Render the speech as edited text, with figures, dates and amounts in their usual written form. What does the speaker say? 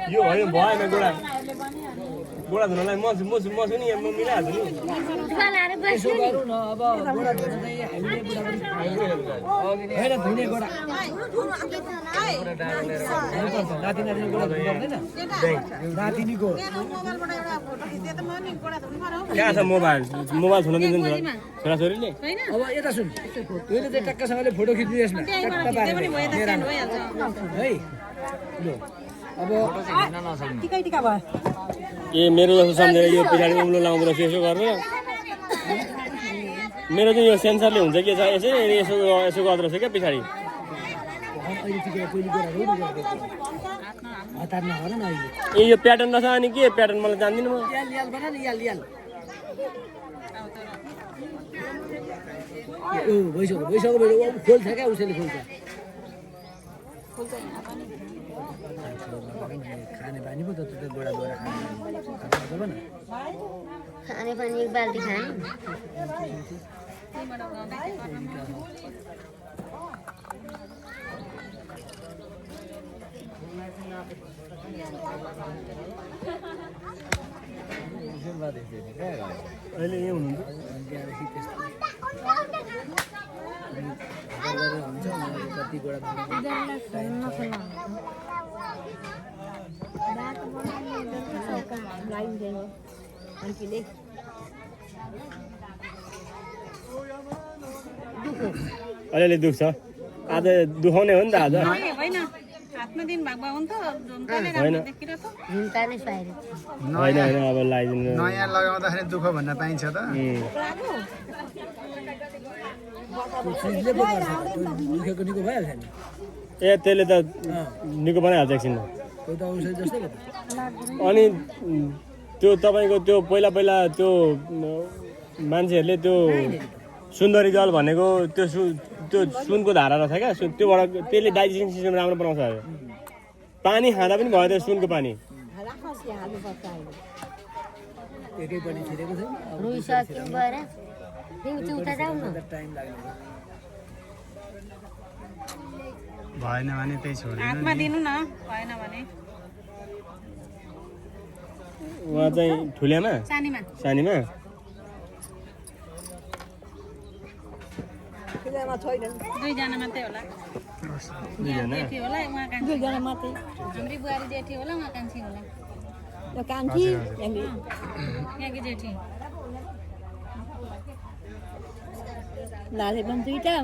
यो होइन भएन गोडा गोडा धुनलाई मसु नि म मिलाइहाल्छु नि यसो गरौँ न अब गोडा धुन चाहिँ हामीले होइन धुने गोडा नातिनी गोडा धुनु पर्दैन नातिनीको कहाँ छ मोबाइल छुन दिन्छ छोराछोरीले अब यता सुन तैँले चाहिँ टक्कसँगले फोटो खिच्नु यसमा है ल अब ए मेरो जस्तो सम्झेर यो पछाडि उम्लो लाउँदो रहेछ यसो गर्नु मेरो चाहिँ यो सेन्सरले हुन्छ के छ यसो यसो गर्दो रहेछ क्या पछाडि ए यो प्याटर्न रहेछ अनि के प्याटर्न मलाई जान्दिनँ म भइसक्यो खोल्छ क्या उसैले खोल्छ खाने पानी पो त गोडा गएर खाने पानी एक बाल्टी खाने अहिले यहाँ हुनुहुन्छ कति गोडा अलिअलि दुख्छ आज दुखाउने हो नि त आज होइन होइन अब लगाइदिनु नयाँ लगाउँदाखेरि दुःख भन्न पाइन्छ त निको भइहाल्छ नि ए त्यसले त निको बनाइहाल्छ एकछिनमा अनि त्यो तपाईँको त्यो पहिला त्यो मान्छेहरूले त्यो सुन्दरी जल भनेको त्यो सुनको धारा रहेछ क्या त्योबाट त्यसले डाइजेसन सिस्टम राम्रो बनाउँछ अरे पानी खाँदा पनि भयो त्यो सुनको पानी भएन भने त्यही छोड्नु हातमा दिनु न भएन भने उहाँ चाहिँ ठुलियामा सानीमा दुईजना मात्रै होला जेठी होला उहाँ कान्छी दुईजना मात्रै हाम्रै बुहारी जेठी होला उहाँ कान्छी होला कान्छी यहाँको जेठी लाले पनि दुईटा